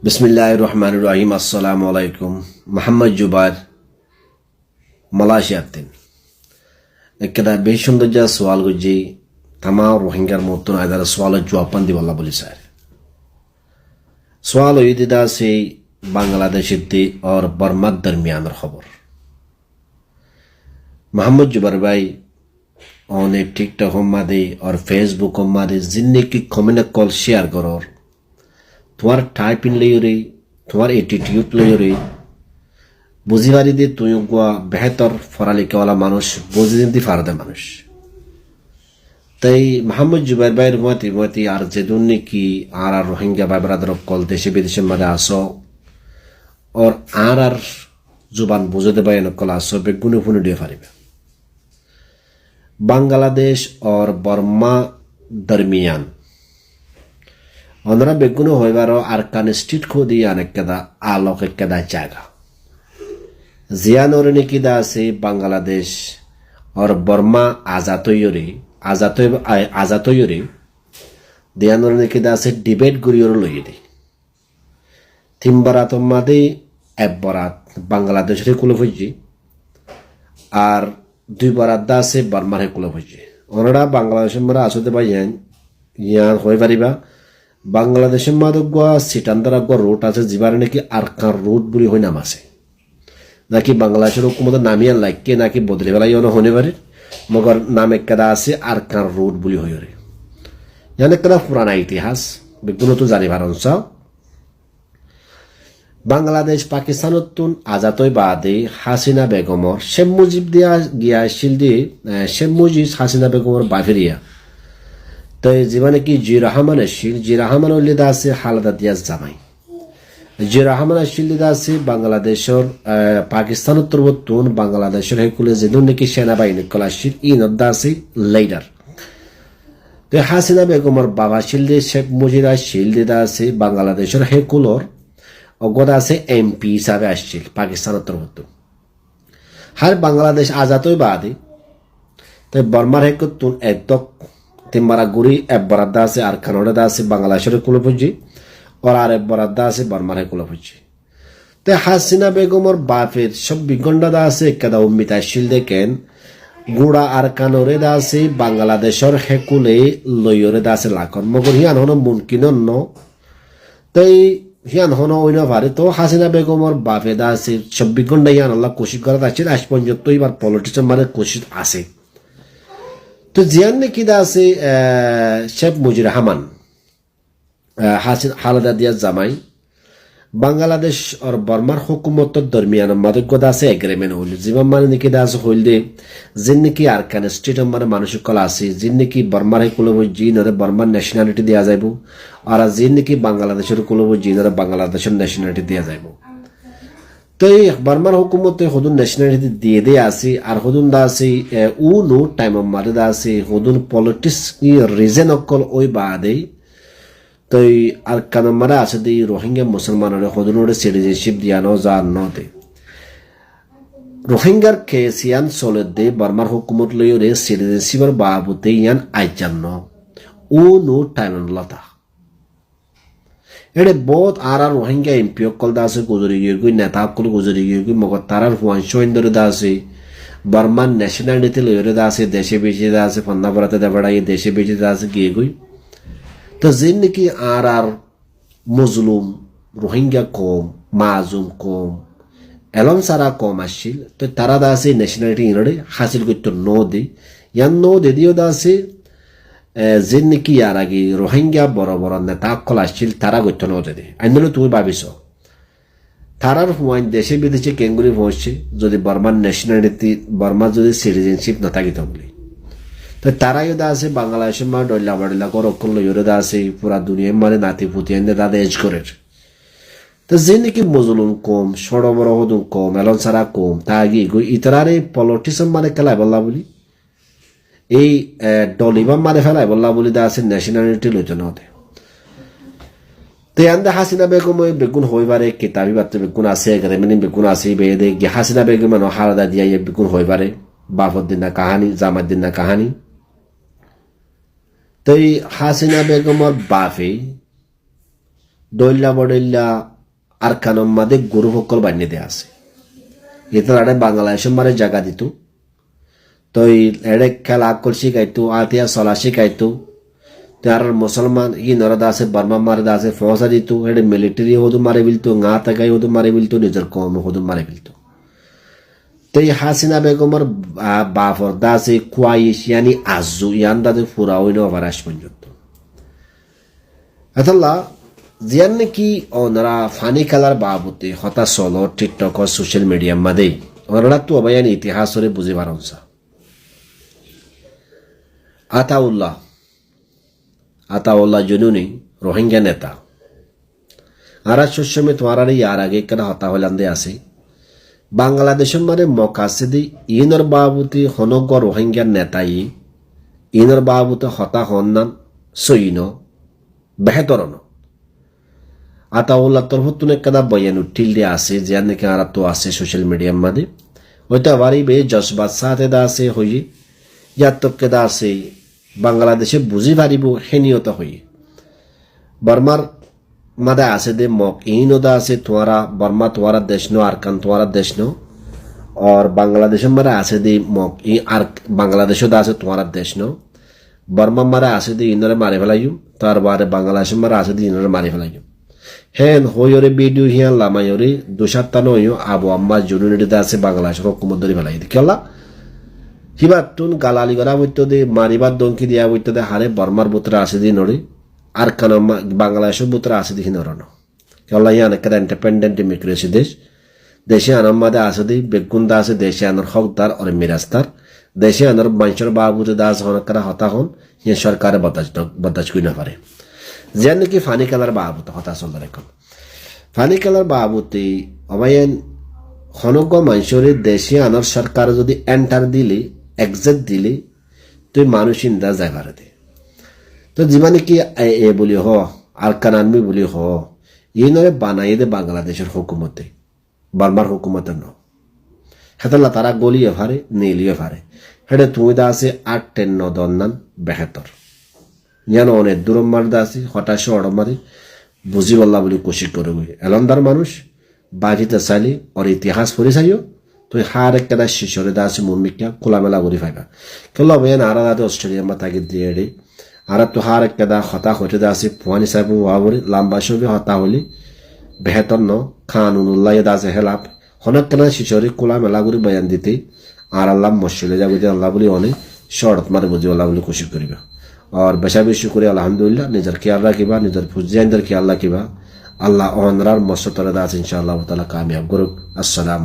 বিসমিল্লাহির রহমানির রহিম। আসসালামু আলাইকুম। মোহাম্মদ জুবাইর মালয়েশিয়াতেন একটা বেশ সুন্দর যা সওয়াল গুজি তামা রোহিঙ্গার মতন আদার সওয়ালের জবাব দিবাল্লা বলি স্যার সওয়াল ইদিদা সেই বাংলাদেশের দি और बर्मा दरमियान खबर मोहम्मद जुबार भाई ऑने टिकटॉक हमारे और फेसबुक हमारे जिन्ने की कमेंट कॉल शेयर करो তোমার টাইপিং লইরে তোমার এটিটিউড লইরে বুঝিবারি দিয়ে তুই বেহতর পড়ালেখাওয়ালা মানুষ বুঝি দিতে পারদে মানুষ তাই মোহাম্মদ জুবাইর ভাইয়ের মতি আর যেদুন নাকি আর রোহিঙ্গা ভাই ব্রাদার কল দেশে বিদেশের মাঝে আসো और আর জুবান বুঝতে পাই নকল আসো বেগুনে ফুনে দিয়ে পারিবে বাংলাদেশ और बर्मा दरमियान অনরা বেগুনো হইবার আর কান স্ট্রিট খুদি অনেকদা আলোক একদা জায়গা জিয়ানোর নিকিদা আছে বাংলাদেশ और बर्मा আজাতয়রে দিয়ানোর নিকিদা আছে ডিবেট গুরিয়র লইরে তিনবারাত মাদে একবারাত বাংলাদেশের কুলে হইজি আর দুইবারাত দা আছে বর্মার কুলে হইজি অনরা বাংলাদেশের মারা আসতে পাইয়েন ইয়ান হই পারিবা বাংলাদেশের মাদক সিটান্দারা রুট আছে যিবার নাকি আরকান রুট বলি হই নাম আছে নাকি বাংলাদেশের হুকুমত নামিয়া লাইকে নাকি বদলে বেলাই হনে পারে মগর নাম একটা আছে আরকান রুট বলি হই রে ইয়ান একটা পুরানা ইতিহাস বেগুনো তো জানি ভারন চাও বাংলাদেশ পাকিস্তানতুন আজাতই বাদে হাসিনা বেগমর শেখ মুজিব দিয়া গিয়াছিল দিয়ে শেখ মুজিব হাসিনা বেগমর বাফেরিয়া তো জীবনে কি জি রহমান আসছিল জি রহমান উল্লিদা আছে হালাদা দিয়াস জামাই জি রহমান আসছিল আছে বাংলাদেশের পাকিস্তান উত্তরবর্তন বাংলাদেশের হেকুলে যেদিন নাকি সেনাবাহিনী কল আসছিল ই নদ্দা আছে লাইডার তো হাসিনা বেগমর বাবা শিলদে শেখ মুজিব শিলদিদা আছে বাংলাদেশের হেকুলর অগদা আছে এমপি হিসাবে আসছিল পাকিস্তান উত্তরবর্তন হার বাংলাদেশ আজাতই বাদে তাই বর্মার হেকুতুন একদক তিনবারা গুড়ি এক বরাদ্দা আছে আর কানোডা আছে বাংলাদেশের কুলপুজি और আর এক বরাদ্দা আছে বর্মার কুলপুজি তো হাসিনা বেগমর বাপের সব বিগন্ডা দা আছে কেদা উম্মিতা শিল দেখেন গুড়া আর কানোরে দা আছে বাংলাদেশের হেকুলে লইরে দা আছে লাখন মগর হিয়ান হন মুমকিন ন তাই হিয়ান হন ওইনা পারে তো হাসিনা বেগমর বাপে দা আছে সব বিগন্ডা হিয়ান আল্লাহ কোশিশ করা আছে আজ পর্যন্ত এবার পলিটিশিয়ান মানে কোশিশ আছে তো জিয়ান নাকি দা আছে শেখ মুজিব রহমান হালাদা দিয়া জামাই বাংলাদেশ আর বর্মার হুকুমতর দরমিয়ান মাদকদা আছে এগ্রিমেন্ট হইল জীবন মানে নাকি দা আছে হইল দে যিন নাকি আরকান স্টেট মানে মানসিক কলা আছে যিন নাকি বর্মার কুলব জিনরে বর্মার ন্যাশনালিটি দেওয়া যাইব আর যিন নাকি বাংলাদেশের কুলব জিনরে বাংলাদেশের ন্যাশনালিটি দেওয়া যাইব তো এই বর্মার হুকুমতে হদুন ন্যাশনালিটি দিয়ে দিয়ে আসি আর হদুন দা আছে উ নো টাইম মারে দা আছে হদুন পলিটিক্স কি রিজন অকল ওই বাদে তো আর কান মারা আছে দি রোহিঙ্গা মুসলমানের হদুনরে সিটিজেনশিপ দিয়ানো যা নদে রোহিঙ্গার কেসিয়ান চলে দে বর্মার হুকুমত লইরে সিটিজেনশিপের বাবুতে ইয়ান আইজান্ন উ নো টাইম লতা এডে বহুত আর রোহিঙ্গা এমপি অকল দা আছে গুজরি গিয়ে নেতা অকল গুজরি গিয়ে মগর তারার হুয়ান দা আছে বর্মান ন্যাশনালিটি লইরে দা আছে দেশে বেঁচে দা আছে ফন্না বরাতে দেবড়াই দেশে বেঁচে দা আছে গিয়ে গই তো যিন নাকি আর মজলুম রোহিঙ্গা কম মাজুম কম এলম সারা কম আসছিল তো তারা দা আছে ন্যাশনালিটি ইনরে হাসিল করতে ন দে ইয়ান ন দে দিও দা আছে যিন নাকি আর আগে রোহিঙ্গা বড় বড় নেতা অকল আসছিল তারা গত্য নদে দে আইনলে তুমি ভাবিস তারার হুয়াইন দেশে বিদেশে কেঙ্গুলি পৌঁছছে যদি বর্মার ন্যাশনালিটি বর্মার যদি সিটিজেনশিপ না থাকিত বলে তো তারাই দা আছে বাংলাদেশের মা ডল্লা বাড়িলা কর অকল লইরে দা আছে পুরা দুনিয়ার মানে নাতি পুতি এনে তাদের এজ করে তো যে নাকি মজলুম কম সড় বড় হদুম কম এলন সারা কম তা আগে ইতারে পলিটিশিয়ান মানে খেলাই বললা বলি এই ডলিবা মানে ফেলাই বললা বলি দা আছে ন্যাশনালিটি লইতে নদে তো ইয়ান্দা হাসিনা বেগম বেগুন হইবারে কিতাবি বাতে বেগুন আছে এগ্রিমেন্ট বেগুন আছে বেদে হাসিনা বেগম হালাদা দিয়া বেগুন হইবারে বাফর দিন না কাহানি জামাত দিন না কাহানি তো হাসিনা বেগমর বাপে দৈল্লা বডৈল্লা আর কানম মাদে গরু সকল বানিয়ে দেয়া আছে এটা আড়ে বাংলাদেশের মারে জায়গা দিত তো এড়ে খেলা আকল শিখাইতো আতিয়া চলা শিখাইতো তার মুসলমান ই নরদা আছে বর্মা মারদা আছে ফৌজা দিত এড়ে মিলিটারি হদু মারে বিলতো ngা তাগাই হদু মারে বিলতো নিজের কম হদু মারে বিলতো তো এই হাসিনা বেগমের বাফর দা আছে কুয়াইশ ইয়ানি আজু ইয়ান দাদে ফুরা হইনো আবারাস পর্যন্ত আতাল্লাহ জিয়ান নাকি ওনারা ফানি খেলার বাবুতে হতা চলো টিকটক সোশ্যাল মিডিয়া মাদে ওনারা তো অবায়ান ইতিহাসরে বুঝে পারনসা আতাউল্লাহ জুনুনি রোহিঙ্গা নেতা আর সুসমে তোমার ইয়ার আগে কেন হতা হইলান্দে আছে বাংলাদেশের মানে মকাসিদি ইনর বাবুতে হনগ রোহিঙ্গা নেতাই ইনর বাবুতে হতা হন্নান সইন বেহতরন আতাউল্লাহ তরফতুনে কেনা বয়ান উঠিল দিয়ে আছে যে নাকি আর তো আছে সোশ্যাল মিডিয়ার মাঝে ওইটা বাড়ি বে জজবাত সাথে দা আছে হই ইয়াতকে দা আছে বাংলাদেশে বুঝি পারিব হেনিয়ত হই বর্মার মাদা আছে দে মক ইনদা আছে তোমারা বর্মা তোমারা দেশ নো আরকান তোমারা দেশ নো और বাংলাদেশের মারা আছে দে মক ই আর বাংলাদেশও দা আছে তোমারা দেশ নো বর্মা মারা আছে দে ইনরে মারে ফেলাইম তার বারে বাংলাদেশের মারা আছে দে ইনরে মারে ফেলাইম হেন হইরে ভিডিও হিয়া লামায়রে দুসাত্তানো হইও আবু আম্মা জুনুনিতে আছে বাংলাদেশের হুকুমত ধরে ফেলাই কেলা হিবাতুন গালালি করা হইতো দে মারিবার দঙ্কি দিয়া হইতো দে হারে বর্মার বুতরা আছে দি নড়ে আর কান বাংলাদেশের বুতরা আছে দি নড়ানো কেলা হিয়া অনেক ইন্ডিপেন্ডেন্ট ডেমোক্রেসি দেশ দেশে আনাম্মাদে আছে দি বেগুন্দা আছে দেশে আনার হকদার আর মিরাজদার দেশে আনার মানুষের বাবুতে দাস হনকারা হতা হন হিয়া সরকারে বদাজ কই না পারে যে নাকি ফানি খেলার বাবুতে হতা চলতে এখন ফানি খেলার বাবুতে অবায়ন হনজ্ঞ মানুষের দেশে আনার সরকার যদি এন্টার দিলে এক্সাক্ট দিলে তুই মানুষ ইন্দা জায়গারে দে তো যিমানে কি এ বলি হ আর কানানমি বলি হ এই নয় বানাই দে বাংলাদেশের হুকুমতে বার্মার হুকুমতে ন হেতাল্লা তারা গলিয়ে ভারে নীলিয়ে ভারে হেটে তুমি দা আছে 8-10 দন্নান বেহেতর যেন অনেক দূর মারদা আছে হঠাৎ অড়মারি বুঝি বললা বলে কোশিশ করে এলন্দার মানুষ বাজিতে চাইলি ওর ইতিহাস পড়ে চাইও তুই হার একটা শিশরে দা আছে মুমিকা খোলামেলা করে ফাইবা কেন বেন আর দাদা অস্ট্রেলিয়া মা তাকে দিয়ে রে আর তো হার একটা দা হতা হতে দা আছে ফুয়ানি সাহেব ওয়াবরে লম্বা সবে হতা হলি বেহতর ন খানুল্লাহ দা আছে হেলাপ হনক কেন শিশরে খোলামেলা করে বয়ান দিতে আর আল্লাহ মশলে যাবো যে আল্লাহ বলি অনেক শরৎ মারে বুঝি আল্লাহ বলে কোশিশ করিবা और बेशा बेशी करे अल्हम्दुलिल्लाह निजर ख्याल रखिबा निजर फुजियांदर ख्याल रखिबा अल्लाह ओनरार मसतरदास इंशाअल्लाह ताला कामयाब करुक। अस्सलाम।